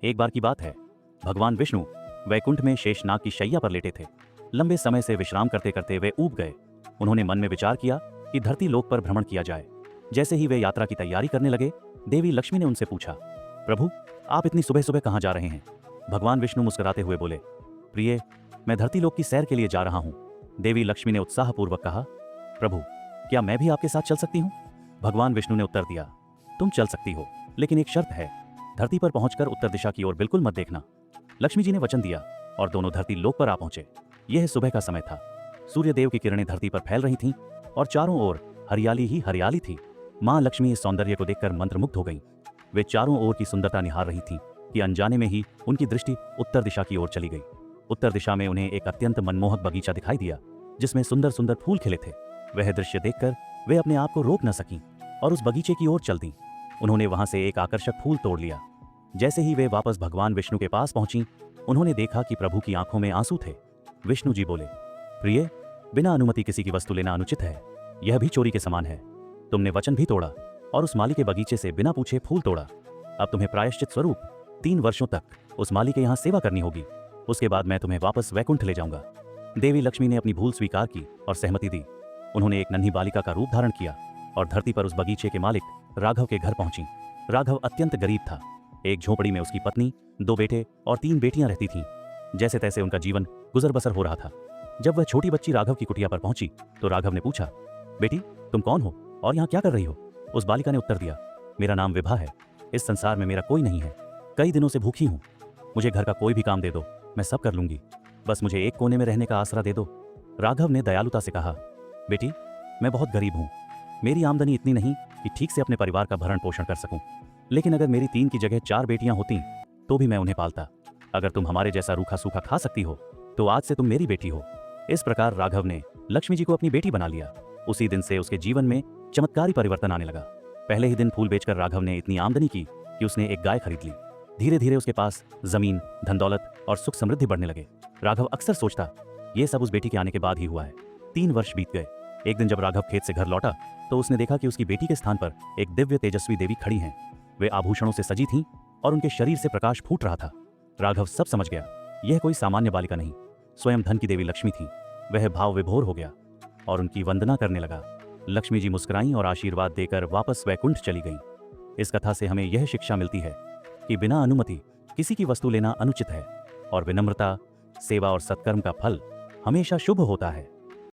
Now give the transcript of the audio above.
एक बार की बात है, भगवान विष्णु वैकुंठ में शेषनाग की शैया पर लेटे थे। लंबे समय से विश्राम करते करते वे ऊब गए। उन्होंने मन में विचार किया कि धरती लोक पर भ्रमण किया जाए। जैसे ही वे यात्रा की तैयारी करने लगे, देवी लक्ष्मी ने उनसे पूछा, प्रभु, आप इतनी सुबह सुबह कहाँ जा रहे हैं? भगवान विष्णु मुस्कुराते हुए बोले, प्रिय, मैं धरती लोक की सैर के लिए जा रहा हूँ। देवी लक्ष्मी ने उत्साहपूर्वक कहा, प्रभु, क्या मैं भी आपके साथ चल सकती हूँ? भगवान विष्णु ने उत्तर दिया, तुम चल सकती हो, लेकिन एक शर्त है, धरती पर पहुंचकर उत्तर दिशा की ओर बिल्कुल मत देखना। लक्ष्मी जी ने वचन दिया और दोनों धरती लोक पर आ पहुंचे। यह सुबह का समय था। सूर्यदेव की किरणें धरती पर फैल रही थीं और चारों ओर हरियाली ही हरियाली थी। मां लक्ष्मी इस सौंदर्य को देखकर मंत्रमुग्ध हो गईं। वे चारों ओर की सुंदरता निहार रही थीं कि अनजाने में ही उनकी दृष्टि उत्तर दिशा की ओर चली गई। उत्तर दिशा में उन्हें एक अत्यंत मनमोहक बगीचा दिखाई दिया, जिसमें सुंदर सुंदर फूल खिले थे। वह दृश्य देखकर वे अपने आप को रोक न सकीं और उस बगीचे की ओर चल दीं। उन्होंने वहां से एक आकर्षक फूल तोड़ लिया। जैसे ही वे वापस भगवान विष्णु के पास पहुंची, उन्होंने देखा कि प्रभु की आंखों में आंसू थे। विष्णु जी बोले, प्रिय, बिना अनुमति किसी की वस्तु लेना अनुचित है। यह भी चोरी के समान है। तुमने वचन भी तोड़ा और उस माली के बगीचे से बिना पूछे फूल तोड़ा। अब तुम्हें प्रायश्चित स्वरूप 3 वर्षों तक उस माली के यहाँ सेवा करनी होगी। उसके बाद मैं तुम्हें वापस वैकुंठ ले जाऊंगा। देवी लक्ष्मी ने अपनी भूल स्वीकार की और सहमति दी। उन्होंने एक नन्ही बालिका का रूप धारण किया और धरती पर उस बगीचे के मालिक राघव के घर पहुंची। राघव अत्यंत गरीब था। एक झोपड़ी में उसकी पत्नी, 2 बेटे और 3 बेटियां रहती थीं। जैसे तैसे उनका जीवन गुजर बसर हो रहा था। जब वह छोटी बच्ची राघव की कुटिया पर पहुंची तो राघव ने पूछा, बेटी, तुम कौन हो और यहाँ क्या कर रही हो? उस बालिका ने उत्तर दिया, मेरा नाम विभा है। इस संसार में मेरा कोई नहीं है। कई दिनों से भूखी हूँ। मुझे घर का कोई भी काम दे दो, मैं सब कर लूंगी। बस मुझे एक कोने में रहने का आसरा दे दो। राघव ने दयालुता से कहा, बेटी, मैं बहुत गरीब हूँ। मेरी आमदनी इतनी नहीं कि ठीक से अपने परिवार का भरण पोषण कर सकूं। लेकिन अगर मेरी 3 की जगह 4 बेटियां होती तो भी मैं उन्हें पालता। अगर तुम हमारे जैसा रूखा सूखा खा सकती हो तो आज से तुम मेरी बेटी हो। इस प्रकार राघव ने लक्ष्मी जी को अपनी बेटी बना लिया। उसी दिन से उसके जीवन में चमत्कारी परिवर्तन आने लगा। पहले ही दिन फूल बेचकर राघव ने इतनी आमदनी की कि उसने एक गाय खरीद ली। धीरे धीरे उसके पास जमीन, धन दौलत और सुख समृद्धि बढ़ने लगे। राघव अक्सर सोचता, ये सब उस बेटी के आने के बाद ही हुआ है। 3 वर्ष बीत गए। एक दिन जब राघव खेत से घर लौटा तो उसने देखा कि उसकी बेटी के स्थान पर एक दिव्य तेजस्वी देवी खड़ी हैं। वे आभूषणों से सजी थीं और उनके शरीर से प्रकाश फूट रहा था। राघव सब समझ गया, यह कोई सामान्य बालिका नहीं, स्वयं धन की देवी लक्ष्मी थी। वह भाव विभोर हो गया और उनकी वंदना करने लगा। लक्ष्मी जी मुस्कुराईं और आशीर्वाद देकर वापस वैकुंठ चली गईं। इस कथा से हमें यह शिक्षा मिलती है कि बिना अनुमति किसी की वस्तु लेना अनुचित है और विनम्रता, सेवा और सत्कर्म का फल हमेशा शुभ होता है।